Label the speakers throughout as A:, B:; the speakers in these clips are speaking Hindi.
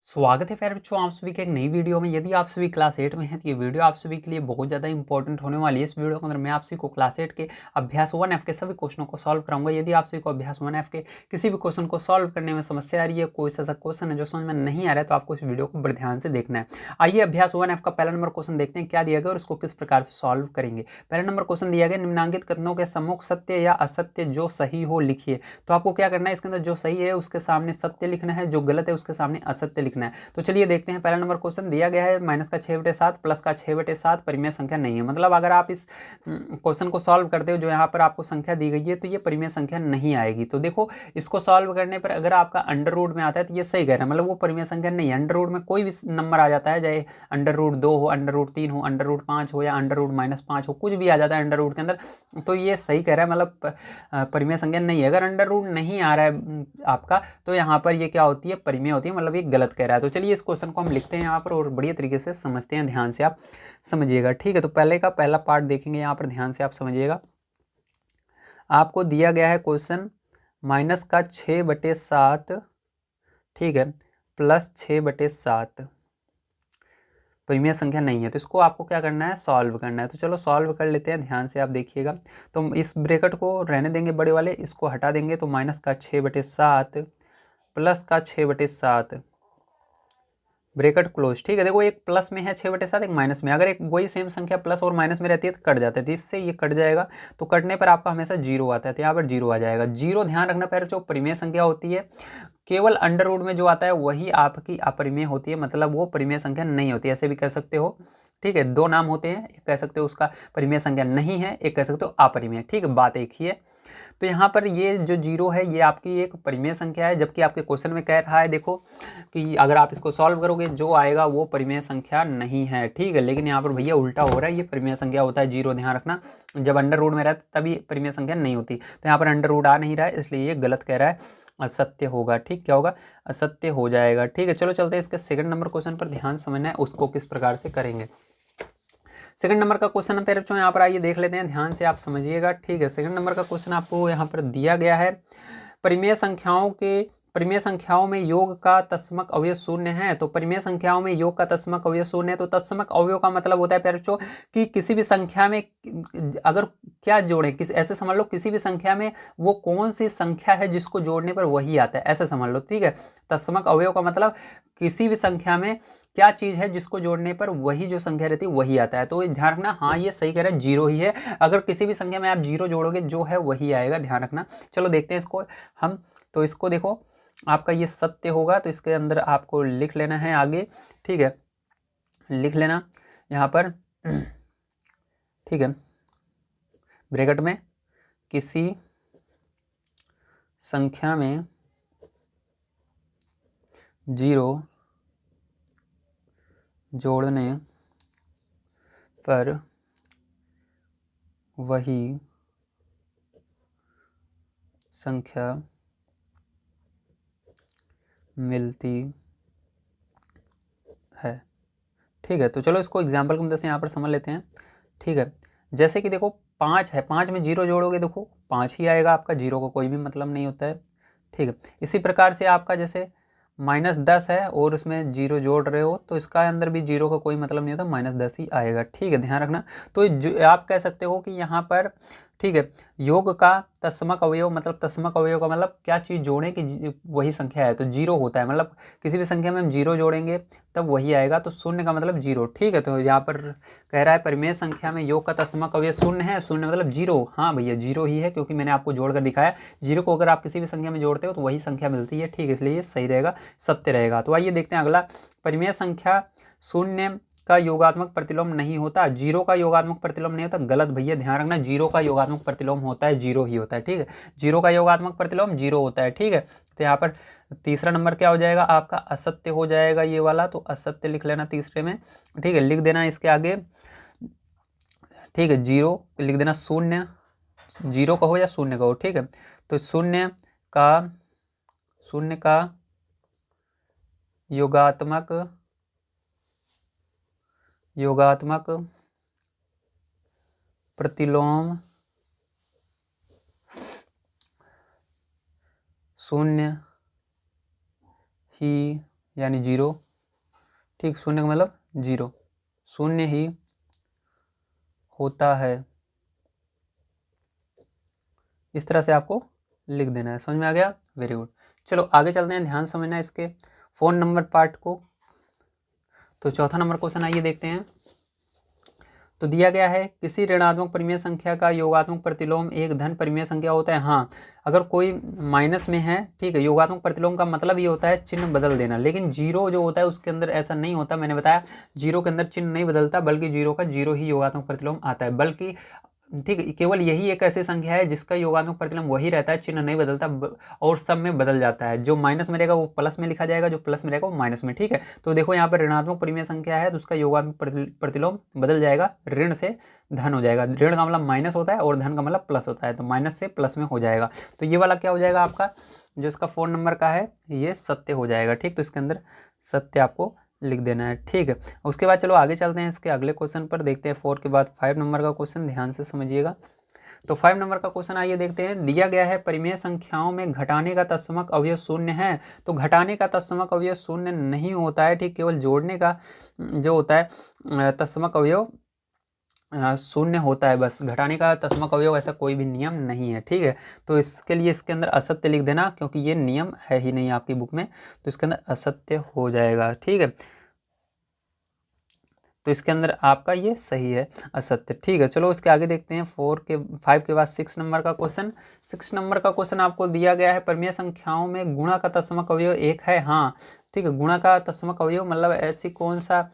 A: स्वागत है प्यारे बच्चों, आप सभी के एक नई वीडियो में। यदि आप सभी क्लास 8 में हैं तो ये वीडियो आप सभी के लिए बहुत ज़्यादा इंपॉर्टेंट होने वाली है। इस वीडियो के अंदर मैं आप सभी को क्लास 8 के अभ्यास 1F के सभी क्वेश्चनों को सॉल्व कराऊंगा। यदि आप सभी को अभ्यास 1F के किसी भी क्वेश्चन को सॉल्व करने में समस्या आ रही है, कोई ऐसा क्वेश्चन है जो समझ में नहीं आ रहा है, तो आपको इस वीडियो को बड़े ध्यान से देखना है। आइए अभ्यास 1F का पहला नंबर क्वेश्चन देखते हैं क्या दिया गया और इसको किस प्रकार से सॉल्व करेंगे। पहला नंबर क्वेश्चन दिया गया, निम्नांकित कथनों के सम्मुख सत्य या असत्य जो सही हो लिखिए। तो आपको क्या करना है, इसके अंदर जो सही है उसके सामने सत्य लिखना है, जो गलत है उसके सामने असत्य लिखना है। तो चलिए देखते हैं। पहला नंबर क्वेश्चन दिया गया है माइनस का 6/7 प्लस का 6/7 परिमेय संख्या नहीं है। मतलब अगर आप इस क्वेश्चन को सॉल्व करते हो, जो यहाँ पर आपको संख्या दी गई है, तो ये परिमेय संख्या नहीं आएगी। तो देखो, इसको सॉल्व करने पर अगर आपका अंडर रूट में आता है तो ये सही कह रहा है, मतलब वो परिमेय संख्या नहीं है। अंडर रूट में कोई भी नंबर आ जाता है, चाहे अंडर रूट 2 हो, अंडर रूट 3 हो, अंडर रूट 5 हो या अंडर रूट -5 हो, कुछ भी आ जाता है अंडर रूट के अंदर, तो ये सही कह रहा है, मतलब परिमेय संख्या नहीं है। अगर अंडर रूट नहीं आ रहा है आपका, तो यहाँ पर ये क्या होती है, परिमेय होती है, मतलब ये गलत कह रहा है। तो चलिए इस क्वेश्चन को हम लिखते हैं यहाँ पर और बढ़िया तरीके से समझते हैं। ध्यान से आप समझिएगा, ठीक है। तो पहले का पहला पार्ट देखेंगे, यहाँ पर ध्यान से आप समझिएगा। आपको दिया गया है क्वेश्चन माइनस का 6/7, ठीक है, प्लस 6/7 परिमेय संख्या नहीं है। तो इसको आपको क्या करना है, सॉल्व करना है। तो चलो सॉल्व कर लेते हैं, ध्यान से आप देखिएगा। तो इस ब्रैकेट को रहने देंगे, बड़े वाले इसको हटा देंगे। तो माइनस का 6/7 प्लस का 6/7 ब्रैकेट क्लोज, ठीक है। देखो, एक प्लस में है 6/7, एक माइनस में। अगर एक वही सेम संख्या प्लस और माइनस में रहती है तो कट जाता है, तो इससे ये कट जाएगा। तो कटने पर आपका हमेशा जीरो आता है, तो यहाँ पर जीरो आ जाएगा। जीरो ध्यान रखना, पहले जो परिमेय संख्या होती है, केवल अंडर रूट में जो आता है वही आपकी अपरिमेय होती है, मतलब वो परिमेय संख्या नहीं होती, ऐसे भी कह सकते हो, ठीक है। दो नाम होते हैं, एक कह सकते हो उसका परिमेय संख्या नहीं है, एक कह सकते हो अपरिमेय, ठीक है, बात एक ही है। तो यहाँ पर ये जो जीरो है ये आपकी एक परिमेय संख्या है, जबकि आपके क्वेश्चन में कह रहा है, देखो कि अगर आप इसको सॉल्व करोगे जो आएगा वो परिमेय संख्या नहीं है, ठीक है। लेकिन यहाँ पर भैया उल्टा हो रहा है, ये परिमेय संख्या होता है जीरो, ध्यान रखना। जब अंडर रूट में रहता है तभी परिमेय संख्या नहीं होती। तो यहाँ पर अंडर रूट आ नहीं रहा है, इसलिए ये गलत कह रहा है, असत्य होगा, ठीक। क्या होगा, असत्य हो जाएगा, ठीक है। चलो चलते हैं इसके सेकंड नंबर क्वेश्चन पर, ध्यान समझना है उसको किस प्रकार से करेंगे। सेकंड नंबर का क्वेश्चन पेरे बच्चों यहाँ पर आइए देख लेते हैं, ध्यान से आप समझिएगा, ठीक है। सेकंड नंबर का क्वेश्चन आपको यहाँ पर दिया गया है, परिमेय संख्याओं में योग का तत्समक अवयव शून्य है। तो परिमेय संख्याओं में योग का तत्समक अवयव शून्य है। तो तत्समक अवयव का मतलब होता है प्यारे बच्चों कि किसी भी संख्या में अगर क्या जोड़ें, किसी ऐसे समझ लो, किसी भी संख्या में वो कौन सी संख्या है जिसको जोड़ने पर वही आता है, ऐसे समझ लो, ठीक है। तत्समक अवयव का मतलब किसी भी संख्या में क्या चीज़ है जिसको जोड़ने पर वही जो संख्या रहती है वही आता है। तो ध्यान रखना, हाँ ये सही कह रहा है, जीरो ही है। अगर किसी भी संख्या में आप जीरो जोड़ोगे जो है वही आएगा, ध्यान रखना। चलो देखते हैं इसको हम। तो इसको देखो, आपका ये सत्य होगा, तो इसके अंदर आपको लिख लेना है आगे, ठीक है, लिख लेना यहाँ पर, ठीक है, ब्रैकेट में किसी संख्या में जीरो जोड़ने पर वही संख्या मिलती है, ठीक है। तो चलो इसको एग्जाम्पल की मदद से यहाँ पर समझ लेते हैं, ठीक है। जैसे कि देखो 5 है, 5 में जीरो जोड़ोगे, देखो 5 ही आएगा आपका, जीरो को कोई भी मतलब नहीं होता है, ठीक है। इसी प्रकार से आपका जैसे -10 है और उसमें जीरो जोड़ रहे हो तो इसका अंदर भी जीरो का कोई मतलब नहीं होता, -10 ही आएगा, ठीक है, ध्यान रखना। तो आप कह सकते हो कि यहाँ पर, ठीक है, योग का तत्समक अवयव, मतलब तत्समक अवयव का मतलब क्या चीज़ जोड़ें कि वही संख्या है, तो जीरो होता है, मतलब किसी भी संख्या में हम जीरो जोड़ेंगे तब वही आएगा। तो शून्य का मतलब जीरो, ठीक है। तो यहाँ पर कह रहा है परिमेय संख्या में योग का तत्समक अवयव शून्य है, शून्य मतलब जीरो, हाँ भैया जीरो ही है, क्योंकि मैंने आपको जोड़कर दिखाया। जीरो को अगर आप किसी भी संख्या में जोड़ते हो तो वही संख्या मिलती है, ठीक है, इसलिए ये सही रहेगा, सत्य रहेगा। तो आइए देखते हैं अगला, परिमेय संख्या शून्य का योगात्मक प्रतिलोम नहीं होता, जीरो का योगात्मक प्रतिलोम नहीं होता, गलत भैया, ध्यान रखना, जीरो का योगात्मक प्रतिलोम होता है, जीरो ही होता है, ठीक है। जीरो का योगात्मक प्रतिलोम जीरो होता है, ठीक है। तो यहाँ पर तीसरा नंबर क्या हो जाएगा आपका, असत्य हो जाएगा ये वाला, तो असत्य लिख लेना तीसरे में, ठीक है। लिख देना इसके आगे, ठीक है, जीरो लिख देना, शून्य, जीरो कहो या शून्य कहो, ठीक है। तो शून्य का योगात्मक प्रतिलोम शून्य ही यानी 0, ठीक, शून्य का मतलब 0, शून्य ही होता है। इस तरह से आपको लिख देना है। समझ में आ गया? Very good. चलो आगे चलते हैं, ध्यान समझना इसके फ़ोन नंबर पार्ट को। तो चौथा नंबर क्वेश्चन आइए देखते हैं। तो दिया गया है किसी ऋणात्मक परिमेय संख्या का योगात्मक प्रतिलोम एक धन परिमेय संख्या होता है। हाँ, अगर कोई माइनस में है, ठीक है, योगात्मक प्रतिलोम का मतलब ये होता है चिन्ह बदल देना, लेकिन जीरो जो होता है उसके अंदर ऐसा नहीं होता। मैंने बताया जीरो के अंदर चिन्ह नहीं बदलता, बल्कि जीरो का जीरो ही योगात्मक प्रतिलोम आता है। बल्कि ठीक है, केवल यही एक ऐसी संख्या है जिसका योगात्मक प्रतिलोम वही रहता है, चिन्ह नहीं बदलता और सब में बदल जाता है। जो माइनस में रहेगा वो प्लस में लिखा जाएगा, जो प्लस में रहेगा वो माइनस में। ठीक है, तो देखो यहाँ पर ऋणात्मक परिमेय संख्या है तो उसका योगात्मक प्रतिलोम बदल जाएगा, ऋण से धन हो जाएगा। ऋण का मतलब माइनस होता है और धन का मतलब प्लस होता है, तो माइनस से प्लस में हो जाएगा। तो ये वाला क्या हो जाएगा आपका, जो इसका 4 नंबर का है ये सत्य हो जाएगा। ठीक, तो इसके अंदर सत्य आपको लिख देना है। ठीक है, उसके बाद चलो आगे चलते हैं इसके अगले क्वेश्चन पर, देखते हैं 4 के बाद 5 नंबर का क्वेश्चन, ध्यान से समझिएगा। तो 5 नंबर का क्वेश्चन आइए देखते हैं। दिया गया है परिमेय संख्याओं में घटाने का तत्समक अवयव शून्य है। तो घटाने का तत्समक अवयव शून्य नहीं होता है, ठीक, केवल जोड़ने का जो होता है तत्समक अवयव शून्य होता है। बस घटाने का तत्समक अवयव ऐसा कोई भी नियम नहीं है। ठीक है, तो इसके लिए इसके अंदर असत्य लिख देना, क्योंकि ये नियम है ही नहीं आपकी बुक में, तो इसके अंदर असत्य हो जाएगा। ठीक है, तो इसके अंदर आपका ये सही है, असत्य। ठीक है, चलो इसके आगे देखते हैं 5 के बाद 6 नंबर का क्वेश्चन। 6 नंबर का क्वेश्चन आपको दिया गया है परिमेय संख्याओं में गुणा का तत्समक अवयव 1 है। हाँ, ठीक है, गुणा का तत्समक अवयव मतलब ऐसी कौन सा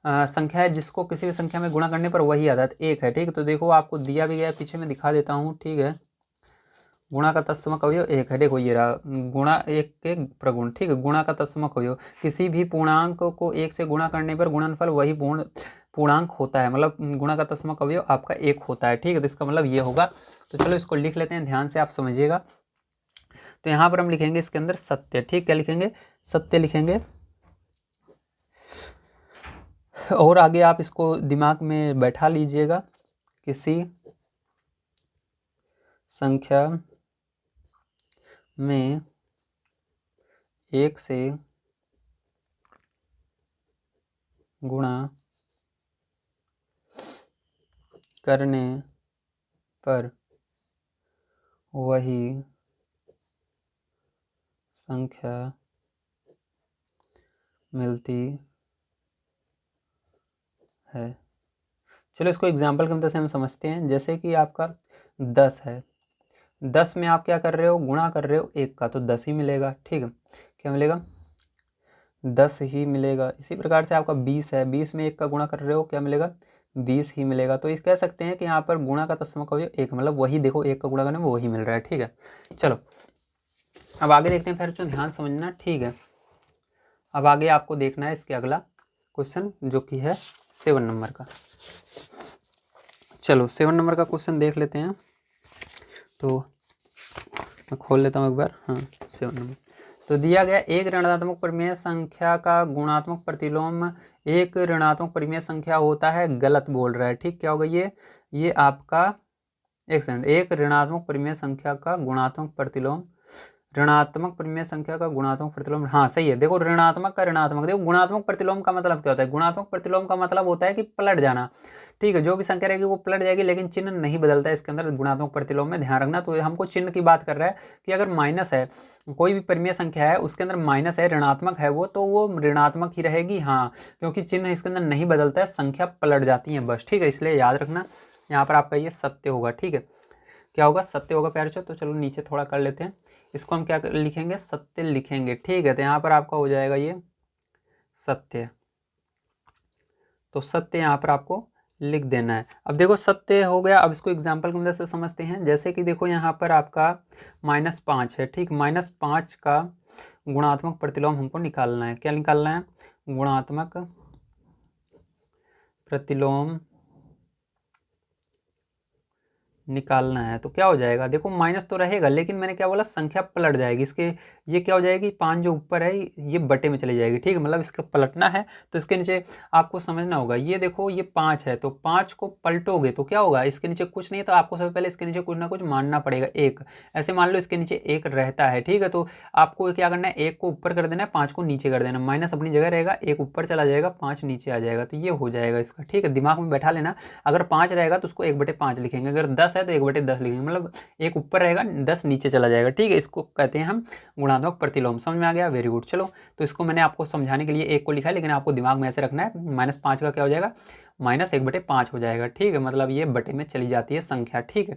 A: संख्या है जिसको किसी भी संख्या में गुणा करने पर वही आता है, 1 है। ठीक है, तो देखो आपको दिया भी गया, पीछे में दिखा देता हूँ। ठीक है, गुणा का तत्समक अवयव 1 है। देखो ये रहा, गुणा 1 के प्रगुण। ठीक है, गुणा का तत्समक अवयव किसी भी पूर्णांक को 1 से गुणा करने पर गुणनफल वही पूर्णांक होता है, मतलब गुणा का तत्समक अवयव आपका 1 होता है। ठीक है, तो इसका मतलब ये होगा। तो चलो इसको लिख लेते हैं, ध्यान से आप समझिएगा। तो यहाँ पर हम लिखेंगे इसके अंदर सत्य। ठीक, क्या लिखेंगे, सत्य लिखेंगे। और आगे आप इसको दिमाग में बैठा लीजिएगा, किसी संख्या में 1 से गुणा करने पर वही संख्या मिलती है। चलो इसको एग्जाम्पल की मदद से हम समझते हैं। जैसे कि आपका 10 है, 10 में आप क्या कर रहे हो, गुणा कर रहे हो 1 का, तो 10 ही मिलेगा। ठीक है, क्या मिलेगा, 10 ही मिलेगा। इसी प्रकार से आपका 20 है, 20 में 1 का गुणा कर रहे हो, क्या मिलेगा, 20 ही मिलेगा। तो इस कह सकते हैं कि यहाँ पर गुणा का तत्समक अवयव 1, मतलब वही, देखो 1 का गुणा करने में वही मिल रहा है। ठीक है, चलो अब आगे देखते हैं, फिर जो ध्यान समझना। ठीक है, अब आगे आपको देखना है इसके अगला क्वेश्चन, जो कि है 7 नंबर का। चलो 7 नंबर का क्वेश्चन देख लेते हैं। तो मैं खोल लेता हूँ एक बार। हाँ, 7 नंबर। तो दिया गया एक ऋणात्मक परिमेय संख्या का गुणात्मक प्रतिलोम एक ऋणात्मक परिमेय संख्या होता है। गलत बोल रहा है। ठीक, क्या होगा ये आपका, एक सेकंड, एक ऋणात्मक परिमेय संख्या का गुणात्मक प्रतिलोम, ऋणात्मक परिमेय संख्या का गुणात्मक प्रतिलोम, हाँ सही है। देखो ऋणात्मक का ऋणात्मक, देखो गुणात्मक प्रतिलोम का मतलब क्या होता है, गुणात्मक प्रतिलोम का मतलब होता है कि पलट जाना। ठीक है, जो भी संख्या रहेगी वो पलट जाएगी, लेकिन चिन्ह नहीं बदलता है इसके अंदर गुणात्मक प्रतिलोम में, ध्यान रखना। तो हमको चिन्ह की बात कर रहा है कि अगर माइनस है, कोई भी परिमेय संख्या है उसके अंदर माइनस है, ऋणात्मक है वो, तो वो ऋणात्मक ही रहेगी। हाँ, क्योंकि चिन्ह इसके अंदर नहीं बदलता है, संख्या पलट जाती है बस। ठीक है, इसलिए याद रखना यहाँ पर आपका ये सत्य होगा। ठीक है, क्या होगा, सत्य होगा प्यारे बच्चों। तो चलो नीचे थोड़ा कर लेते हैं, इसको हम क्या लिखेंगे, सत्य लिखेंगे। ठीक है, तो यहाँ पर आपका हो जाएगा ये सत्य। तो सत्य यहाँ पर आपको लिख देना है। अब देखो सत्य हो गया, अब इसको एग्जाम्पल की मदद से समझते हैं। जैसे कि देखो यहाँ पर आपका -5 है। ठीक, -5 का गुणात्मक प्रतिलोम हमको निकालना है। क्या निकालना है, गुणात्मक प्रतिलोम निकालना है तो क्या हो जाएगा, देखो माइनस तो रहेगा लेकिन मैंने क्या बोला, संख्या पलट जाएगी इसके, ये क्या हो जाएगी, 5 जो ऊपर है ये बटे में चली जाएगी, ठीक है, मतलब इसका पलटना है तो इसके नीचे आपको समझना होगा। ये देखो ये 5 है तो 5 को पलटोगे तो क्या होगा, इसके नीचे कुछ नहीं है तो आपको सबसे पहले इसके नीचे कुछ ना कुछ मानना पड़ेगा, एक, ऐसे मान लो इसके नीचे एक रहता है, ठीक है, तो आपको क्या करना है, एक को ऊपर कर देना है, 5 को नीचे कर देना, माइनस अपनी जगह रहेगा, एक ऊपर चला जाएगा, 5 नीचे आ जाएगा, तो ये हो जाएगा इसका, ठीक है, दिमाग में बैठा लेना। अगर 5 रहेगा तो उसको 1/5 लिखेंगे, अगर 10 है तो 1/10 लिखेंगे, मतलब एक ऊपर रहेगा 10 नीचे चला जाएगा, ठीक है, इसको कहते हैं हम गुणात्मक प्रतिलोम। समझ में आ गया, वेरी गुड। चलो तो इसको मैंने आपको समझाने के लिए एक को लिखा है, लेकिन आपको दिमाग में ऐसे रखना है, -5 का क्या हो जाएगा, -1/5 हो जाएगा, ठीक है, मतलब ये बटे में चली जाती है संख्या, ठीक है,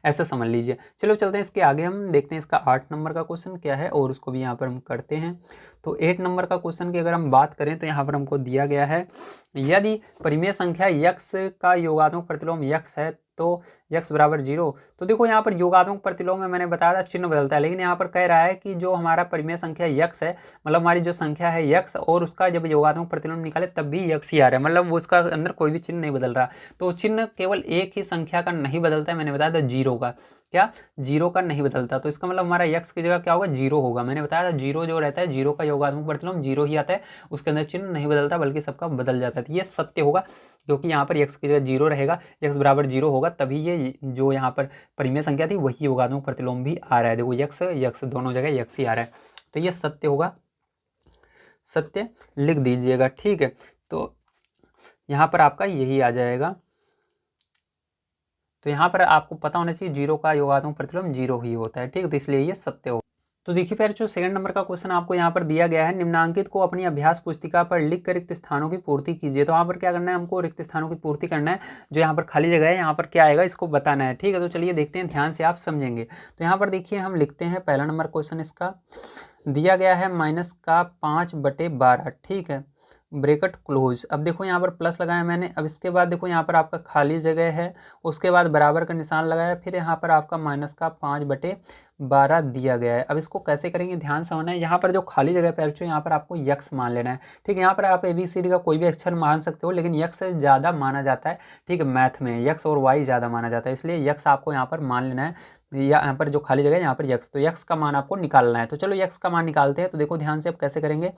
A: ऐसा समझ लीजिए। चलो चलते हैं इसके आगे, हम देखते हैं इसका 8 नंबर का क्वेश्चन क्या है और उसको भी यहाँ पर हम करते हैं। तो 8 नंबर का क्वेश्चन की अगर हम बात करें तो यहाँ पर हमको दिया गया है, यदि परिमेय संख्या यक्स का योगात्मक प्रतिलोम यक्स है तो यक्स बराबर 0। तो देखो यहाँ पर योगात्मक प्रतिलोम में मैंने बताया था चिन्ह बदलता है, लेकिन यहाँ पर कह रहा है कि जो हमारा परिमेय संख्या यक्स है, मतलब हमारी जो संख्या है यक्स, और उसका जब योगात्मक प्रतिलोम निकाले तब भी यक्स ही आ रहा है, मतलब वो उसका अंदर कोई भी चिन्ह नहीं बदल रहा। तो चिन्ह केवल एक ही संख्या का नहीं बदलता है, मैंने बताया था 0 का, क्या 0 का नहीं बदलता, तो इसका मतलब हमारा यक्स की जगह क्या होगा, 0 होगा। मैंने बताया था 0 जो रहता है, 0 का योगात्मक प्रतिलोम 0 ही आता है, उसके अंदर चिन्ह नहीं बदलता बल्कि सबका बदल जाता है, तो ये सत्य होगा, क्योंकि यहाँ पर यक्स की जगह 0 रहेगा, यक्स बराबर 0 होगा, तभी ये जो यहाँ पर परिमेय संख्या थी वही योगात्मक प्रतिलोम भी आ रहा है। देखो यक्स यक्स दोनों जगह यक्स ही आ रहा है, तो ये सत्य होगा, सत्य लिख दीजिएगा, ठीक है। तो यहाँ पर आपका यही आ जाएगा, तो यहाँ पर आपको पता होना चाहिए 0 का योगात्मक प्रतिलोम 0 ही होता है, ठीक है, तो इसलिए ये सत्य होगा। तो देखिए फिर जो सेकंड नंबर का क्वेश्चन आपको यहाँ पर दिया गया है, निम्नांकित को अपनी अभ्यास पुस्तिका पर लिख कर रिक्त स्थानों की पूर्ति कीजिए। तो यहाँ पर क्या करना है, हमको रिक्त स्थानों की पूर्ति करना है, जो यहाँ पर खाली जगह है यहाँ पर क्या आएगा इसको बताना है, ठीक है। तो चलिए देखते हैं, ध्यान से आप समझेंगे। तो यहाँ पर देखिए हम लिखते हैं, पहला नंबर क्वेश्चन इसका दिया गया है -5/12, ठीक है, ब्रैकेट क्लोज। अब देखो यहाँ पर प्लस लगाया मैंने, अब इसके बाद देखो यहाँ पर आपका खाली जगह है, उसके बाद बराबर का निशान लगाया, फिर यहाँ पर आपका -5/12 दिया गया है। अब इसको कैसे करेंगे, ध्यान से होना है, यहाँ पर जो खाली जगह पे यहाँ पर आपको यक्स मान लेना है, ठीक है। यहाँ पर आप ABCD का कोई भी अक्षर मान सकते हो, लेकिन यक्स से ज़्यादा माना जाता है, ठीक है, मैथ में यक्स और वाई ज़्यादा माना जाता है, इसलिए यक्स आपको यहाँ पर मान लेना है, या यहाँ पर जो खाली जगह है यहाँ पर यक्स, तो यक्स का मान आपको निकालना है। तो चलो यक्स का मान निकालते हैं। तो देखो ध्यान से अब कैसे करेंगे,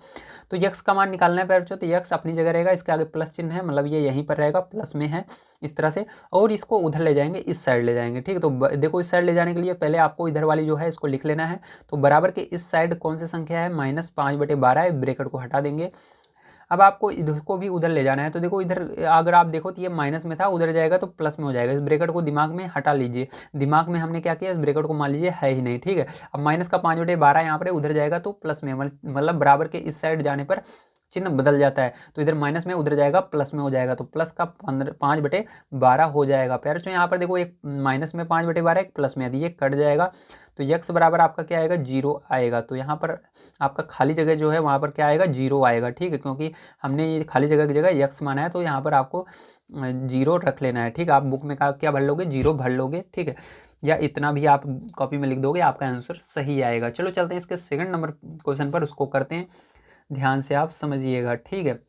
A: तो यक्स का मान निकालना है बच्चों, तो यक्स अपनी जगह रहेगा, इसके आगे प्लस चिन्ह है, मतलब ये यहीं पर रहेगा, प्लस में है इस तरह से, और इसको उधर ले जाएंगे, इस साइड ले जाएंगे, ठीक है। तो देखो इस साइड ले जाने के लिए पहले आपको इधर वाली जो है इसको लिख लेना है। तो बराबर के इस साइड कौन सी संख्या है, -5/12 है, ब्रैकेट को हटा देंगे। अब आपको इधर को भी उधर ले जाना है, तो देखो इधर अगर आप देखो तो ये माइनस में था, उधर जाएगा तो प्लस में हो जाएगा, इस ब्रैकेट को दिमाग में हटा लीजिए। दिमाग में हमने क्या किया, इस ब्रैकेट को मान लीजिए है ही नहीं, ठीक है। अब माइनस का 5/12 यहाँ पर उधर जाएगा तो प्लस में, मतलब बराबर के इस साइड जाने पर चिन्ह बदल जाता है, तो इधर माइनस में उधर जाएगा प्लस में हो जाएगा, तो प्लस का 5/12 हो जाएगा। फिर जो यहाँ पर देखो एक माइनस में 5/12 एक प्लस में, यदि ये कट जाएगा तो यक्स बराबर आपका क्या आएगा, 0 आएगा। तो यहाँ पर आपका खाली जगह जो है वहाँ पर क्या आएगा, 0 आएगा, ठीक है, क्योंकि हमने ये खाली जगह की जगह यक्स माना है, तो यहाँ पर आपको 0 रख लेना है, ठीक है। आप बुक में क्या भर लोगे, 0 भर लोगे, ठीक है, या इतना भी आप कॉपी में लिख दोगे, आपका आंसर सही आएगा। चलो चलते हैं इसके सेकंड नंबर क्वेश्चन पर, उसको करते हैं, ध्यान से आप समझिएगा, ठीक है।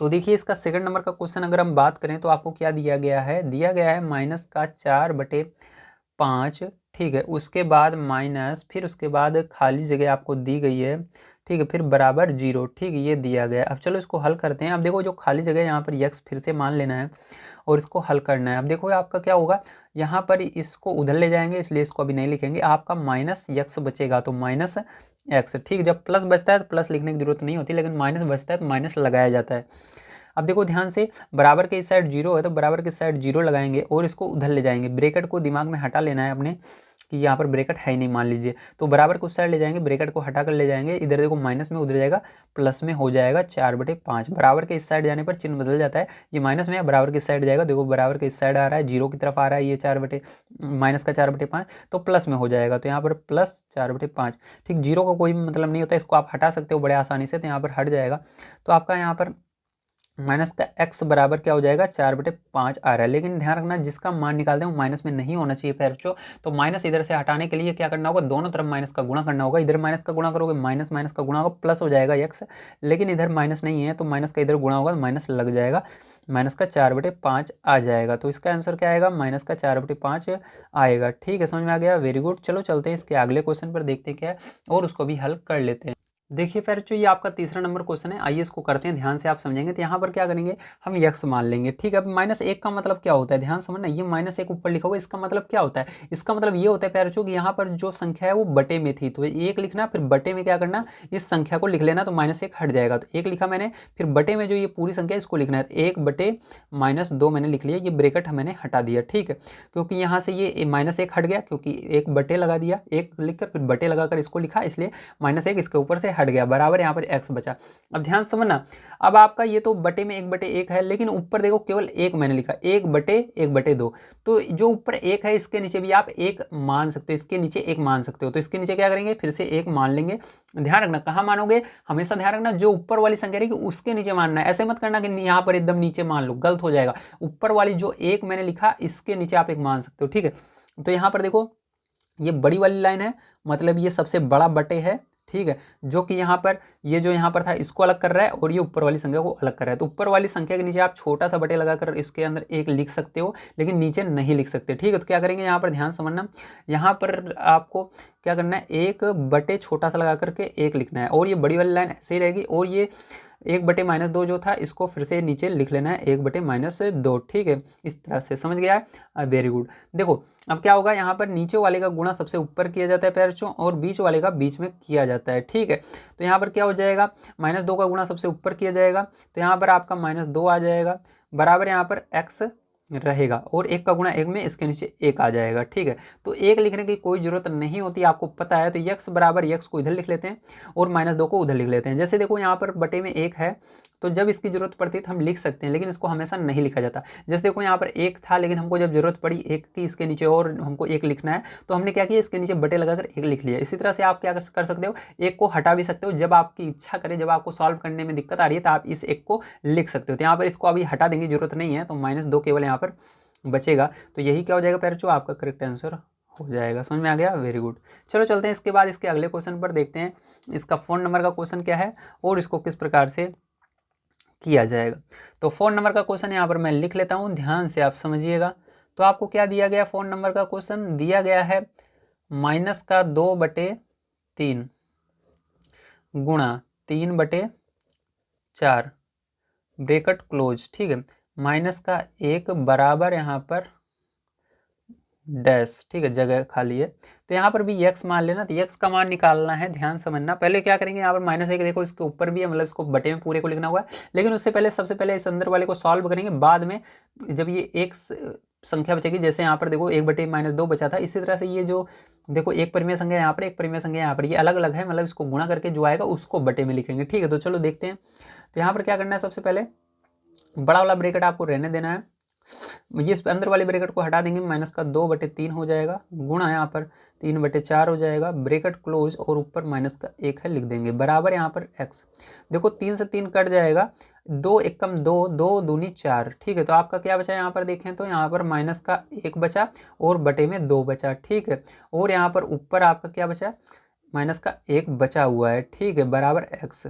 A: तो देखिए इसका सेकंड नंबर का क्वेश्चन अगर हम बात करें तो आपको क्या दिया गया है, दिया गया है -4/5, ठीक है, उसके बाद माइनस, फिर उसके बाद खाली जगह आपको दी गई है, ठीक है, फिर बराबर 0, ठीक है, ये दिया गया है। अब चलो इसको हल करते हैं। अब देखो जो खाली जगह यहाँ पर यक्स फिर से मान लेना है और इसको हल करना है। अब देखो आपका क्या होगा, यहाँ पर इसको उधर ले जाएंगे, इसलिए इसको अभी नहीं लिखेंगे, आपका -x बचेगा, तो -x, ठीक। जब प्लस बचता है तो प्लस लिखने की जरूरत नहीं होती, लेकिन माइनस बचता है तो माइनस लगाया जाता है। अब देखो ध्यान से, बराबर के इस साइड 0 है तो बराबर के साइड 0 लगाएंगे और इसको उधर ले जाएंगे, ब्रैकेट को दिमाग में हटा लेना है अपने, कि यहाँ पर ब्रैकेट है ही नहीं मान लीजिए, तो बराबर को उस साइड ले जाएंगे, ब्रैकेट को हटा कर ले जाएंगे, इधर देखो माइनस में उधर जाएगा, प्लस में हो जाएगा 4/5। बराबर के इस साइड जाने पर चिन्ह बदल जाता है, ये माइनस में है, बराबर के इस साइड जाएगा, देखो बराबर के इस साइड आ रहा है, 0 की तरफ आ रहा है, ये माइनस का 4/5, तो प्लस में हो जाएगा, तो यहाँ पर +4/5, ठीक। 0 का कोई मतलब नहीं होता, इसको आप हटा सकते हो बड़े आसानी से, तो यहाँ पर हट जाएगा। तो आपका यहाँ पर माइनस का x बराबर क्या हो जाएगा 4/5 आ रहा है। लेकिन ध्यान रखना जिसका मान निकालते हैं वो माइनस में नहीं होना चाहिए बच्चों। तो माइनस इधर से हटाने के लिए क्या करना होगा, दोनों तरफ माइनस का गुणा करना होगा। इधर माइनस का गुणा करोगे माइनस माइनस का गुणा होगा प्लस हो जाएगा x, लेकिन इधर माइनस नहीं है तो माइनस का इधर गुणा होगा माइनस लग जाएगा, माइनस का 4/5 आ जाएगा। तो इसका आंसर क्या आएगा, माइनस का 4/5 आएगा। ठीक है, समझ में आ गया, वेरी गुड। चलो चलते हैं इसके अगले क्वेश्चन पर, देखते हैं क्या है और उसको भी हल कर लेते हैं। देखिए फिर जो ये आपका तीसरा नंबर क्वेश्चन है, आइए इसको करते हैं, ध्यान से आप समझेंगे। तो यहाँ पर क्या करेंगे, हम x मान लेंगे। ठीक है, अब -1 का मतलब क्या होता है, ध्यान समझना, ये -1 ऊपर लिखा हुआ है, इसका मतलब क्या होता है, इसका मतलब ये होता है पैरचो कि यहाँ पर जो संख्या है वो बटे में थी तो 1 लिखना, फिर बटे में क्या करना, इस संख्या को लिख लेना, तो -1 हट जाएगा। तो 1 लिखा मैंने, फिर बटे में जो ये पूरी संख्या है इसको लिखना है, 1/-2 मैंने लिख लिया, ये ब्रेकेट मैंने हटा दिया। ठीक है, क्योंकि यहाँ से ये -1 हट गया, क्योंकि 1 बटे लगा दिया, 1 लिखकर फिर बटे लगाकर इसको लिखा, इसलिए -1 इसके ऊपर से हट गया, बराबर यहाँ पर x बचा। अब ध्यान समझना, अब आपका ये तो बटे में 1/1 है, लेकिन ऊपर देखो केवल 1 मैंने लिखा, 1/1/2। तो जो ऊपर 1 है इसके नीचे भी आप 1 मान सकते हो, इसके नीचे 1 मान सकते हो। तो इसके नीचे क्या करेंगे, फिर से 1 मान लेंगे। ध्यान रखना कहाँ मानोगे, हमेशा ध्यान रखना जो ऊपर वाली संख्या रहेगी उसके नीचे मानना है। ऐसे मत करना कि यहाँ पर एकदम नीचे मान लो, गलत हो जाएगा। ऊपर वाली जो 1 मैंने लिखा इसके नीचे आप 1 मान सकते हो। ठीक है, तो यहाँ पर देखो ये बड़ी वाली लाइन है, मतलब ये सबसे बड़ा बटे है। ठीक है, जो कि यहाँ पर ये जो यहाँ पर था इसको अलग कर रहा है और ये ऊपर वाली संख्या को अलग कर रहा है। तो ऊपर वाली संख्या के नीचे आप छोटा सा बटे लगाकर इसके अंदर 1 लिख सकते हो, लेकिन नीचे नहीं लिख सकते। ठीक है, तो क्या करेंगे यहाँ पर ध्यान समझना, यहाँ पर आपको क्या करना है, 1 बटे छोटा सा लगा करके 1 लिखना है, और ये बड़ी वाली लाइन ऐसे ही रहेगी, और ये 1/-2 जो था इसको फिर से नीचे लिख लेना है, 1/-2। ठीक है, इस तरह से समझ गया है, वेरी गुड। देखो अब क्या होगा, यहाँ पर नीचे वाले का गुणा सबसे ऊपर किया जाता है पैरचों, और बीच वाले का बीच में किया जाता है। ठीक है, तो यहाँ पर क्या हो जाएगा, -2 का गुणा सबसे ऊपर किया जाएगा, तो यहाँ पर आपका -2 आ जाएगा, बराबर यहाँ पर x रहेगा, और 1 का गुणा 1 में इसके नीचे 1 आ जाएगा। ठीक है, तो 1 लिखने की कोई ज़रूरत नहीं होती, आपको पता है। तो x बराबर x को इधर लिख लेते हैं और -2 को उधर लिख लेते हैं। जैसे देखो यहाँ पर बटे में 1 है, तो जब इसकी ज़रूरत पड़ती है तो हम लिख सकते हैं, लेकिन इसको हमेशा नहीं लिखा जाता। जैसे देखो यहाँ पर 1 था, लेकिन हमको जब ज़रूरत पड़ी 1 की इसके नीचे और हमको 1 लिखना है, तो हमने क्या किया, इसके नीचे बटे लगाकर 1 लिख लिया। इसी तरह से आप क्या कर सकते हो, 1 को हटा भी सकते हो, जब आपकी इच्छा करे, जब आपको सॉल्व करने में दिक्कत आ रही है तो आप इस 1 को लिख सकते हो। तो यहाँ पर इसको अभी हटा देंगे, जरूरत नहीं है, तो -2 केवल यहाँ पर बचेगा। तो यही क्या हो जाएगा पैरचो, आपका करेक्ट आंसर हो जाएगा। समझ में आ गया, वेरी गुड। चलो चलते हैं इसके बाद इसके अगले क्वेश्चन पर, देखते हैं इसका फ़ोन नंबर का क्वेश्चन क्या है और इसको किस प्रकार से किया जाएगा। तो फ़ोन नंबर का क्वेश्चन यहाँ पर मैं लिख लेता हूँ, ध्यान से आप समझिएगा। तो आपको क्या दिया गया, फ़ोन नंबर का क्वेश्चन दिया गया है -2/3 गुणा 3/4 ब्रेकेट क्लोज। ठीक है, -1 बराबर यहाँ पर डैश। ठीक है, जगह खाली है, तो यहाँ पर भी x मान लेना। तो x का मान निकालना है, ध्यान समझना। पहले क्या करेंगे, यहाँ पर -1 देखो इसके ऊपर भी है, मतलब इसको बटे में पूरे को लिखना हुआ है, लेकिन उससे पहले सबसे पहले इस अंदर वाले को सॉल्व करेंगे, बाद में जब ये एक संख्या बचेगी, जैसे यहाँ पर देखो 1/-2 बचा था, इसी तरह से ये जो देखो एक परिमेय संख्या यहाँ पर, एक परिमेय संख्या यहाँ पर, ये अलग अलग है, मतलब इसको गुणा करके जो आएगा उसको बटे में लिखेंगे। ठीक है, तो चलो देखते हैं। तो यहाँ पर क्या करना है, सबसे पहले बड़ा वाला ब्रैकेट आपको रहने देना है, ये इस अंदर वाले ब्रैकेट को हटा देंगे, -2/3 हो जाएगा, गुणा यहाँ पर 3/4 हो जाएगा, ब्रैकेट क्लोज, और ऊपर -1 है लिख देंगे, बराबर यहाँ पर x। देखो 3 से 3 कट जाएगा, 2 एकम 2, 2 दूनी 4। ठीक है, तो आपका क्या बचा, यहाँ पर देखें तो यहाँ पर -1 बचा और बटे में 2 बचा। ठीक है, और यहाँ पर ऊपर आपका क्या बचा, -1 बचा हुआ है। ठीक है, बराबर x।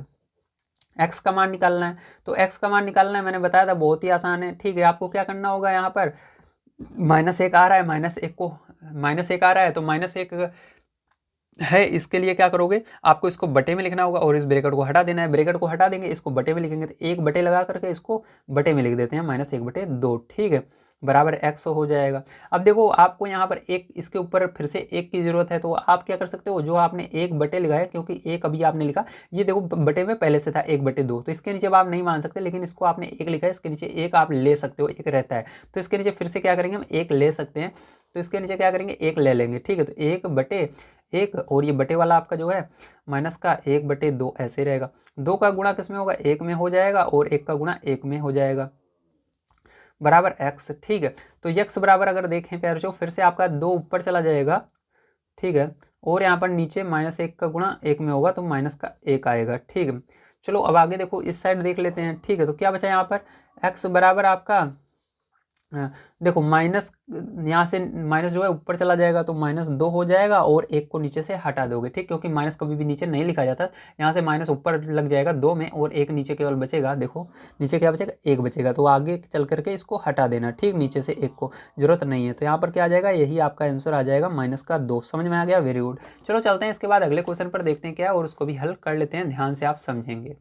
A: x का मान निकालना है, तो x का मान निकालना है, मैंने बताया था बहुत ही आसान है। ठीक है, आपको क्या करना होगा, यहाँ पर -1 आ रहा है, -1 आ रहा है, तो -1 है, इसके लिए क्या करोगे, आपको इसको बटे में लिखना होगा और इस ब्रैकेट को हटा देना है। ब्रैकेट को हटा देंगे, इसको बटे में लिखेंगे, तो 1 बटे लगा करके इसको बटे में लिख देते हैं, -1/2। ठीक है, बराबर x हो जाएगा। अब देखो आपको यहाँ पर एक इसके ऊपर फिर से 1 की ज़रूरत है, तो आप क्या कर सकते हो, जो आपने 1 बटे लगाया, क्योंकि 1 अभी आपने लिखा, ये देखो बटे में पहले से था 1/2, तो इसके नीचे अब आप नहीं मान सकते, लेकिन इसको आपने 1 लिखा है, इसके नीचे 1 आप ले सकते हो, 1 रहता है, तो इसके नीचे फिर से क्या करेंगे, हम 1 ले सकते हैं, तो इसके नीचे क्या करेंगे, 1 ले लेंगे। ठीक है, तो 1/1, और ये बटे वाला आपका जो है -1/2 ऐसे रहेगा। 2 का गुणा किस में होगा, 1 में हो जाएगा, और 1 का गुणा 1 में हो जाएगा, बराबर x। ठीक है, तो x बराबर अगर देखें प्यारे, फिर से आपका 2 ऊपर चला जाएगा। ठीक है, और यहाँ पर नीचे -1 का गुणा 1 में होगा, तो -1 आएगा। ठीक है, चलो अब आगे देखो, इस साइड देख लेते हैं। ठीक है, तो क्या बचा यहाँ पर, x बराबर आपका देखो माइनस, यहाँ से माइनस जो है ऊपर चला जाएगा तो -2 हो जाएगा, और एक को नीचे से हटा दोगे। ठीक, क्योंकि माइनस कभी भी नीचे नहीं लिखा जाता, यहाँ से माइनस ऊपर लग जाएगा 2 में, और एक नीचे केवल बचेगा। देखो नीचे क्या बचेगा, 1 बचेगा, तो आगे चल करके इसको हटा देना। ठीक, नीचे से 1 को जरूरत नहीं है, तो यहाँ पर क्या आ जाएगा, यही आपका आंसर आ जाएगा -2। समझ में आ गया, वेरी गुड। चलो चलते हैं इसके बाद अगले क्वेश्चन पर, देखते हैं क्या है, और उसको भी हल कर लेते हैं, ध्यान से आप समझेंगे।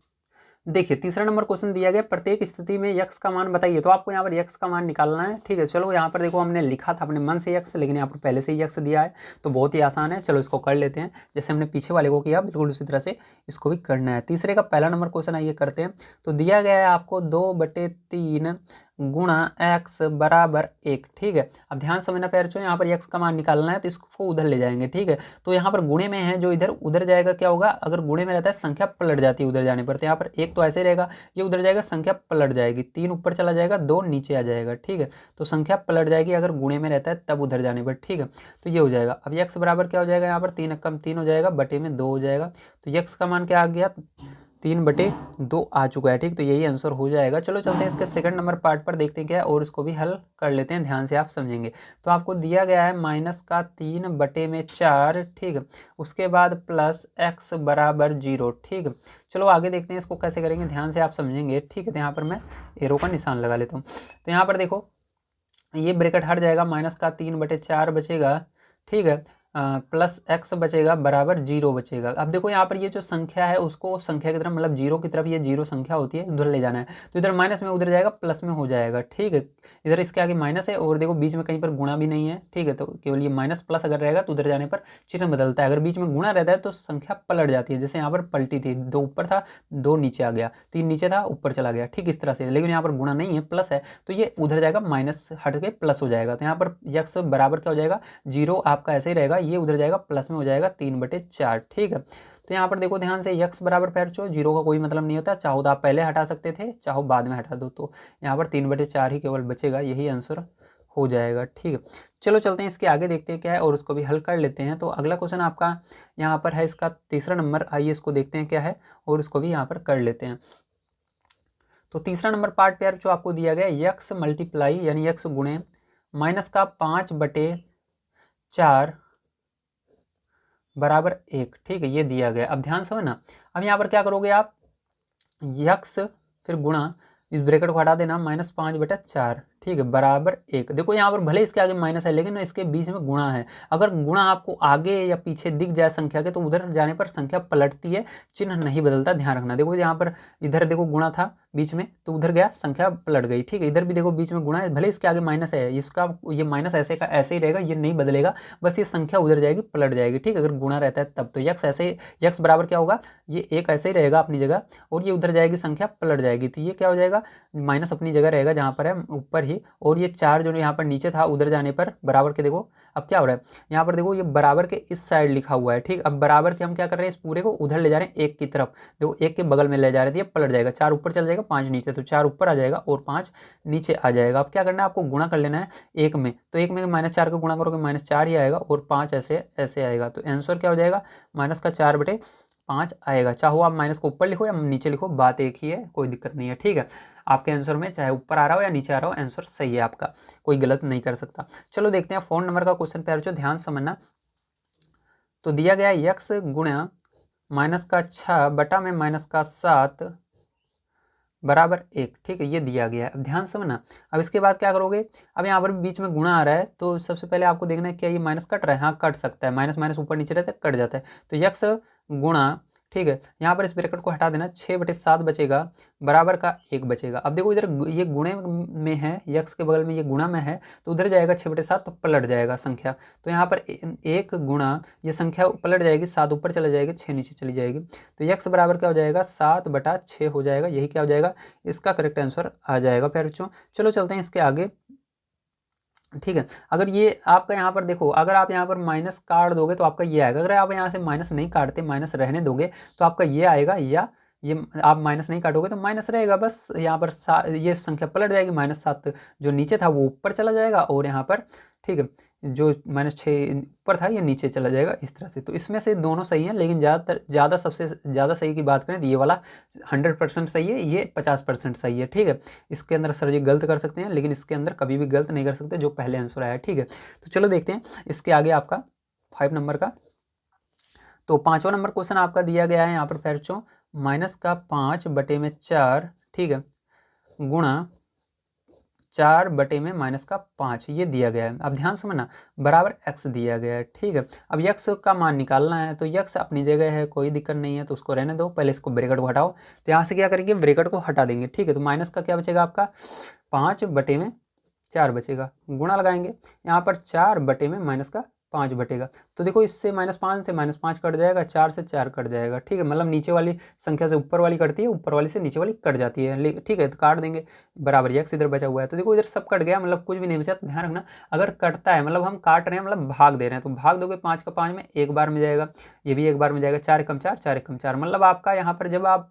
A: देखिए तीसरा नंबर क्वेश्चन दिया गया, प्रत्येक स्थिति में यक्स का मान बताइए। तो आपको यहाँ पर यक्स का मान निकालना है। ठीक है, चलो यहाँ पर देखो हमने लिखा था अपने मन से यक्स, लेकिन यहाँ पर पहले से ही यक्स दिया है, तो बहुत ही आसान है। चलो इसको कर लेते हैं, जैसे हमने पीछे वाले को किया बिल्कुल उसी तरह से इसको भी करना है। तीसरे का पहला नंबर क्वेश्चन आइए करते हैं। तो दिया गया है आपको 2/3 गुणा x बराबर 1। ठीक है, अब ध्यान समझना प्यारे बच्चों, यहाँ पर x का मान निकालना है, तो इसको उधर ले जाएंगे। ठीक है, तो यहाँ पर गुणे में है, जो इधर उधर जाएगा क्या होगा, अगर गुणे में रहता है संख्या पलट जाती है उधर जाने पर, तो यहाँ पर 1 तो ऐसे रहेगा, ये उधर जाएगा संख्या पलट जाएगी, 3 ऊपर चला जाएगा, 2 नीचे आ जाएगा। ठीक है, तो संख्या पलट जाएगी अगर गुणे में रहता है तब उधर जाने पर। ठीक है, तो ये हो जाएगा। अब x बराबर क्या हो जाएगा, यहाँ पर 3 कम 3 हो जाएगा, बटे में 2 हो जाएगा, तो x का मान क्या आ गया, 3/2 आ चुका है। ठीक, तो यही आंसर हो जाएगा। चलो चलते हैं इसके सेकंड नंबर पार्ट पर, देखते हैं क्या है, और इसको भी हल कर लेते हैं, ध्यान से आप समझेंगे। तो आपको दिया गया है -3/4। ठीक है, उसके बाद प्लस x बराबर 0। ठीक है, चलो आगे देखते हैं इसको कैसे करेंगे, ध्यान से आप समझेंगे। ठीक है, तो यहाँ पर मैं एरो का निशान लगा लेता हूँ। तो यहाँ पर देखो ये ब्रैकेट हट जाएगा, -3/4 बचेगा। ठीक है, प्लस x बचेगा बराबर 0 बचेगा। अब देखो यहाँ पर ये जो संख्या है उसको संख्या की तरफ, मतलब 0 की तरफ, ये 0 संख्या होती है, उधर ले जाना है, तो इधर माइनस में उधर जाएगा, प्लस में हो जाएगा। ठीक है, इधर इसके आगे माइनस है, और देखो बीच में कहीं पर गुणा भी नहीं है। ठीक है, तो केवल ये माइनस प्लस अगर रहेगा तो उधर जाने पर चिन्ह बदलता है, अगर बीच में गुणा रहता है तो संख्या पलट जाती है। जैसे यहाँ पर पलटी थी, 2 ऊपर था 2 नीचे आ गया, 3 नीचे था ऊपर चला गया। ठीक, इस तरह से, लेकिन यहाँ पर गुणा नहीं है, प्लस है, तो ये उधर जाएगा, माइनस हट के प्लस हो जाएगा। तो यहाँ पर x बराबर क्या हो जाएगा, 0 आपका ऐसे ही रहेगा, ये उधर जाएगा, प्लस में हो जाएगा 3/4। ठीक है, तो यहाँ पर देखो ध्यान से, x बराबर पैर चो 0 का कोई मतलब नहीं होता, चाहो तो आप पहले हटा सकते थे, चाहो बाद में हटा दो, तो यहाँ पर 3/4 ही केवल बचेगा, यही आंसर हो जाएगा। ठीक है, चलो चलते हैं इसके आगे, देखते हैं क्या है, और उसको भी हल कर लेते हैं। तो अगला क्वेश्चन आपका यहाँ पर है, इसका तीसरा नंबर, आइए इसको देखते हैं क्या है, और उसको भी यहाँ पर कर लेते हैं। तो तीसरा नंबर पार्ट पे जो आपको दिया गया है, x मल्टीप्लाई यानी x गुणे -5/4 बराबर 1। ठीक है, ये दिया गया। अब ध्यान समझना, अब यहाँ पर क्या करोगे आप, x फिर गुणा, इस ब्रैकेट को हटा देना, -5/4। ठीक है, बराबर 1। देखो यहाँ पर भले इसके आगे माइनस है, लेकिन इसके बीच में गुणा है। अगर गुणा आपको आगे या पीछे दिख जाए संख्या के, तो उधर जाने पर संख्या पलटती है, चिन्ह नहीं बदलता, ध्यान रखना। देखो यहाँ पर इधर देखो गुणा था बीच में, तो उधर गया संख्या पलट गई। ठीक है, इधर भी देखो बीच में गुणा है, भले इसके आगे माइनस है, इसका ये माइनस ऐसे का ऐसे ही रहेगा, ये नहीं बदलेगा, बस ये संख्या उधर जाएगी, पलट जाएगी। ठीक है, अगर गुणा रहता है तब तो यक्स ऐसे, यक्स बराबर क्या होगा, ये 1 ऐसे ही रहेगा अपनी जगह, और ये उधर जाएगी, संख्या पलट जाएगी, तो ये क्या हो जाएगा, माइनस अपनी जगह रहेगा जहाँ पर है ऊपर ही, और ये 4 जो यहाँ पर नीचे था उधर जाने पर बराबर के, देखो अब क्या हो रहा है, यहाँ पर देखो ये बराबर के इस साइड लिखा हुआ है। ठीक, अब बराबर के हम क्या कर रहे हैं, इस पूरे को उधर ले जा रहे हैं 1 की तरफ, देखो 1 के बगल में ले जा रहे थे, ये पलट जाएगा, 4 ऊपर चल जाएगा, 5 नीचे, तो 4 ऊपर आ जाएगा और 5 नीचे आ जाएगा। अब क्या करना है, आपको गुणा कर लेना है 1 में, तो 1 में -4 का गुणा करोगे -4 ही आएगा, और 5 ऐसे ऐसे आएगा, तो आंसर क्या हो जाएगा, -4/5 आएगा। चाहो आप माइनस को ऊपर लिखो या नीचे लिखो, बात एक ही है, कोई दिक्कत नहीं है। ठीक है, आपके आंसर में चाहे ऊपर आ रहा हो या नीचे आ रहा हो, आंसर सही है आपका, कोई गलत नहीं कर सकता। चलो देखते हैं 4 नंबर का क्वेश्चन पे, जो ध्यान समझना। तो दिया गया x गुणा -6 बटा में -7 बराबर 1। ठीक है, ये दिया गया है। अब ध्यान समझना, अब इसके बाद क्या करोगे, अब यहाँ पर बीच में गुणा आ रहा है, तो सबसे पहले आपको देखना है क्या ये माइनस कट रहा है, हाँ कट सकता है, माइनस माइनस ऊपर नीचे रहता है, कट जाता है, तो x गुणा, ठीक है, यहाँ पर इस ब्रैकेट को हटा देना, 6/7 बचेगा, बराबर का 1 बचेगा। अब देखो इधर ये गुणे में है, x के बगल में ये गुणा में है, तो उधर जाएगा 6/7, तो पलट जाएगा संख्या, तो यहाँ पर 1 गुणा, ये संख्या पलट जाएगी, 7 ऊपर चला जाएगी, 6 नीचे चली जाएगी, तो x बराबर क्या हो जाएगा, 7/6 हो जाएगा, यही क्या हो जाएगा, इसका करेक्ट आंसर आ जाएगा प्यारे बच्चों। चलो चलते हैं इसके आगे। ठीक है, अगर ये आपका यहाँ पर देखो, अगर आप यहाँ पर माइनस काट दोगे तो आपका ये आएगा, अगर आप यहाँ से माइनस नहीं काटते, माइनस रहने दोगे तो आपका ये आएगा, या ये आप माइनस नहीं काटोगे तो माइनस रहेगा, बस यहाँ पर ये संख्या पलट जाएगी, -7 जो नीचे था वो ऊपर चला जाएगा, और यहाँ पर ठीक है जो -6 ऊपर था ये नीचे चला जाएगा इस तरह से। तो इसमें से दोनों सही हैं, लेकिन सबसे ज़्यादा सही की बात करें तो ये वाला 100% सही है, ये 50% सही है, ठीक है। इसके अंदर सर जी गलत कर सकते हैं, लेकिन इसके अंदर कभी भी गलत नहीं कर सकते जो पहले आंसर आया, ठीक है। तो चलो देखते हैं इसके आगे आपका 5 नंबर का। तो 5वां नंबर क्वेश्चन आपका दिया गया है यहाँ पर बच्चों, -5/4, ठीक है, गुणा 4/-5 ये दिया गया है। अब ध्यान समझना, बराबर x दिया गया है, ठीक है। अब x का मान निकालना है, तो x अपनी जगह है, कोई दिक्कत नहीं है, तो उसको रहने दो। पहले इसको ब्रैकेट को हटाओ, तो यहाँ से क्या करेंगे, ब्रैकेट को हटा देंगे, ठीक है। तो माइनस का क्या बचेगा आपका, 5/4 बचेगा, गुणा लगाएंगे यहाँ पर 4/-5 बटेगा। तो देखो इससे -5 से -5 कट जाएगा, 4 से 4 कट जाएगा, ठीक है। मतलब नीचे वाली संख्या से ऊपर वाली कटती है, ऊपर वाली से नीचे वाली कट जाती है, ठीक है। तो काट देंगे, बराबर x इधर बचा हुआ है। तो देखो इधर सब कट गया, मतलब कुछ भी नहीं बचा। तो ध्यान रखना, अगर कटता है मतलब हम काट रहे हैं, मतलब भाग दे रहे हैं, तो भाग दोगे 5 का 5 में एक बार में जाएगा, ये भी एक बार में जाएगा, 4 एकम 4, 4 एकम 4। मतलब आपका यहाँ पर जब आप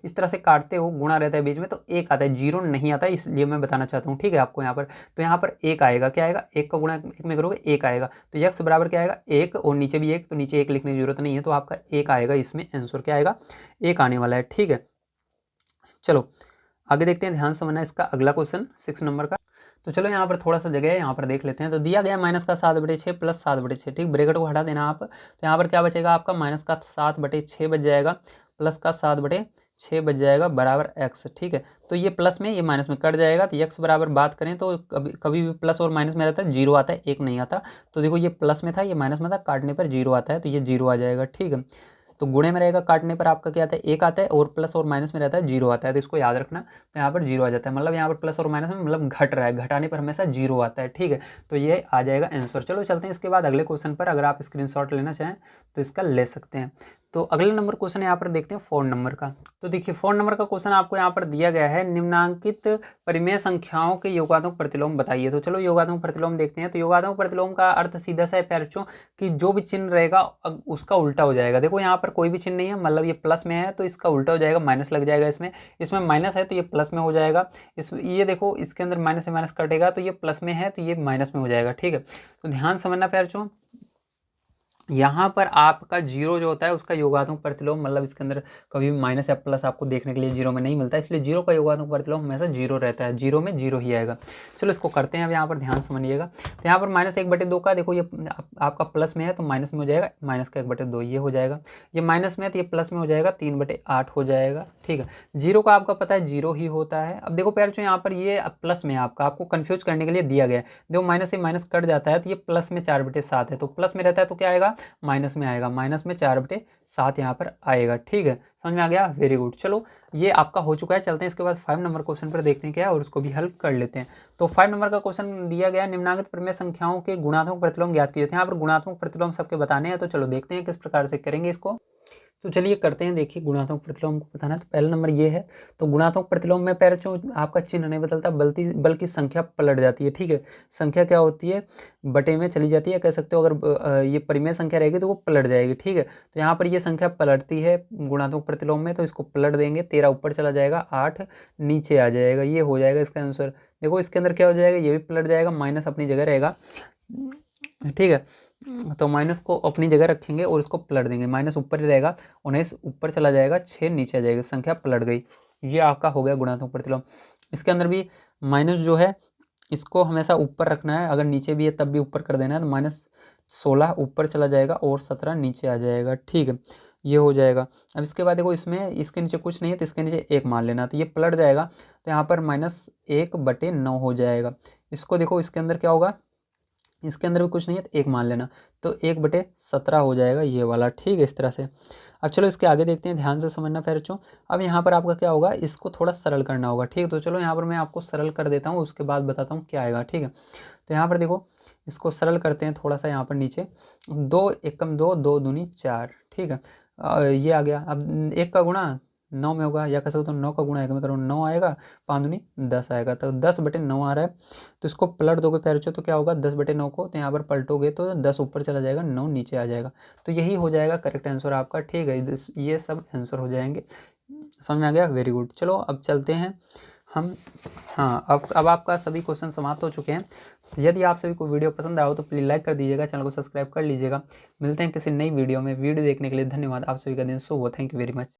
A: इस तरह से काटते हो, गुणा रहता है बीच में, तो एक आता है, जीरो नहीं आता है, इसलिए मैं बताना चाहता हूँ, ठीक है आपको यहाँ पर। तो यहाँ पर एक आएगा, क्या आएगा, एक का गुणा एक में करोगे एक आएगा, तो x बराबर क्या आएगा, एक, और नीचे भी एक, तो नीचे एक लिखने की जरूरत नहीं है, तो आपका एक आएगा, इसमें आंसर क्या आएगा, एक आने वाला है, ठीक है। चलो आगे देखते हैं, ध्यान से समझना इसका अगला क्वेश्चन 6 नंबर का। तो चलो यहाँ पर थोड़ा सा जगह है, यहाँ पर देख लेते हैं। तो दिया गया -7/6 + 7/6, ठीक, ब्रैकेट को हटा देना आप। तो यहाँ पर क्या बचेगा आपका, -7/6 बच जाएगा, प्लस का 7/6 बच जाएगा, बराबर x, ठीक है। तो ये प्लस में ये माइनस में कट जाएगा, तो x बराबर बात करें तो कभी भी प्लस और माइनस में रहता है, जीरो आता है, एक नहीं आता। तो देखो ये प्लस में था, ये माइनस में था, काटने पर जीरो आता है, तो ये जीरो आ जाएगा, ठीक है। तो गुणे में रहेगा, काटने पर आपका क्या आता है, एक आता है, और प्लस और माइनस में रहता है जीरो आता है, तो इसको याद रखना। तो यहाँ पर जीरो आ जाता है, मतलब यहाँ पर प्लस और माइनस में मतलब घट रहा है, घटाने पर हमेशा जीरो आता है, ठीक है। तो ये आ जाएगा आंसर। चलो चलते हैं इसके बाद अगले क्वेश्चन पर। अगर आप स्क्रीनशॉट लेना चाहें तो इसका ले सकते हैं। तो अगले नंबर क्वेश्चन यहाँ पर देखते हैं 4 नंबर का। तो देखिए 4 नंबर का क्वेश्चन आपको यहाँ पर दिया गया है, निम्नांकित परिमेय संख्याओं के योगात्मक प्रतिलोम बताइए। तो चलो योगात्मक प्रतिलोम देखते हैं। तो योगात्मक प्रतिलोम का अर्थ सीधा सा है प्यारों कि जो भी चिन्ह रहेगा उसका उल्टा हो जाएगा। देखो यहाँ पर कोई भी चिन्ह नहीं है, मतलब ये प्लस में है तो इसका उल्टा हो जाएगा, माइनस लग जाएगा इसमें माइनस है तो ये प्लस में हो जाएगा। ये देखो इसके अंदर माइनस से माइनस कटेगा तो ये प्लस में है तो ये माइनस में हो जाएगा, ठीक है। तो ध्यान समझना प्यारों, यहाँ पर आपका जीरो जो होता है उसका योगात्मक प्रतिलोम, मतलब इसके अंदर कभी भी माइनस या प्लस आपको देखने के लिए जीरो में नहीं मिलता है, इसलिए जीरो का योगात्मक प्रतिलोम हमेशा जीरो रहता है, जीरो में जीरो ही आएगा। चलो इसको करते हैं अब, यहाँ पर ध्यान समझिएगा। तो यहाँ पर -1/2 का देखो ये आपका प्लस में है तो माइनस में हो जाएगा, माइनस का 1/2 ये हो जाएगा, ये माइनस में है तो ये प्लस में हो जाएगा, 3/8 हो जाएगा, ठीक है। जीरो का आपका पता है जीरो ही होता है। अब देखो प्यारों यहाँ पर ये प्लस में आपको कन्फ्यूज करने के लिए दिया गया है। देखो माइनस से माइनस कट जाता है तो ये प्लस में 4/7 है, तो प्लस में रहता है तो क्या आएगा, माइनस में आएगा, माइनस में 4/7 यहाँ पर आएगा, ठीक है। समझ में आ गया, वेरी गुड। चलो ये आपका हो चुका है। चलते हैं इसके बाद 5 नंबर क्वेश्चन पर, देखते हैं क्या है और उसको भी हल कर लेते हैं। तो 5 नंबर का क्वेश्चन दिया गया, निम्नांकित परिमेय संख्याओं के गुणात्मक प्रतिलोम ज्ञात कीजिए। यहाँ पर गुणात्मक प्रतिलोम सबके बताने हैं, तो चलो देखते हैं किस प्रकार से करेंगे इसको। तो चलिए करते हैं। देखिए गुणात्मक प्रतिलोम को बताना है, तो पहला नंबर ये है। तो गुणात्मक प्रतिलोम में पैरों आपका चिन्ह नहीं बदलता, बल्कि संख्या पलट जाती है, ठीक है। संख्या क्या होती है, बटे में चली जाती है, कह सकते हो। अगर ये परिमेय संख्या रहेगी तो वो पलट जाएगी, ठीक है। तो यहाँ पर ये संख्या पलटती है गुणात्मक प्रतिलोम में, तो इसको पलट देंगे, 13 ऊपर चला जाएगा, 8 नीचे आ जाएगा, ये हो जाएगा इसका आंसर। देखो इसके अंदर क्या हो जाएगा, ये भी पलट जाएगा, माइनस अपनी जगह रहेगा, ठीक है। तो माइनस को अपनी जगह रखेंगे और इसको पलट देंगे, माइनस ऊपर ही रहेगा, 19 ऊपर चला जाएगा, 6 नीचे आ जाएगा, संख्या पलट गई। ये आपका हो गया गुणात्मक प्रतिलोम। इसके अंदर भी माइनस जो है इसको हमेशा ऊपर रखना है, अगर नीचे भी है तब भी ऊपर कर देना है। तो -16 ऊपर चला जाएगा और 17 नीचे आ जाएगा, ठीक है। ये हो जाएगा। अब इसके बाद देखो इसमें इसके नीचे कुछ नहीं है तो इसके नीचे 1 मान लेना, तो ये पलट जाएगा, तो यहाँ पर -1/9 हो जाएगा। इसको देखो इसके अंदर क्या होगा, इसके अंदर भी कुछ नहीं है तो 1 मान लेना, तो 1/17 हो जाएगा ये वाला, ठीक है, इस तरह से। अब चलो इसके आगे देखते हैं, ध्यान से समझना बच्चों। अब यहाँ पर आपका क्या होगा, इसको थोड़ा सरल करना होगा, ठीक है। तो चलो यहाँ पर मैं आपको सरल कर देता हूँ, उसके बाद बताता हूँ क्या आएगा, ठीक है। तो यहाँ पर देखो इसको सरल करते हैं थोड़ा सा, यहाँ पर नीचे 2 एकम 2, 2 दूनी 4, ठीक है। ये आ गया। अब 1 का गुणा 9 में होगा, या कह सकते हो 9 का गुणा 1 में करो, 9 आएगा, 5 दूनी 10 आएगा, तो 10/9 आ रहा है। तो इसको पलट दोगे पैरों, तो क्या होगा, 10/9 को तो यहाँ पर पलटोगे तो 10 ऊपर चला जाएगा, 9 नीचे आ जाएगा। तो यही हो जाएगा करेक्ट आंसर आपका, ठीक है। ये सब आंसर हो जाएंगे। समझ में आ गया, वेरी गुड। चलो अब चलते हैं हम हाँ, अब आपका सभी क्वेश्चन समाप्त हो चुके हैं। तो यदि आप सभी को वीडियो पसंद आया हो तो प्लीज़ लाइक कर दीजिएगा, चैनल को सब्सक्राइब कर लीजिएगा। मिलते हैं किसी नई वीडियो में। वीडियो देखने के लिए धन्यवाद। आप सभी का दिन शुभ हो। Thank you very much.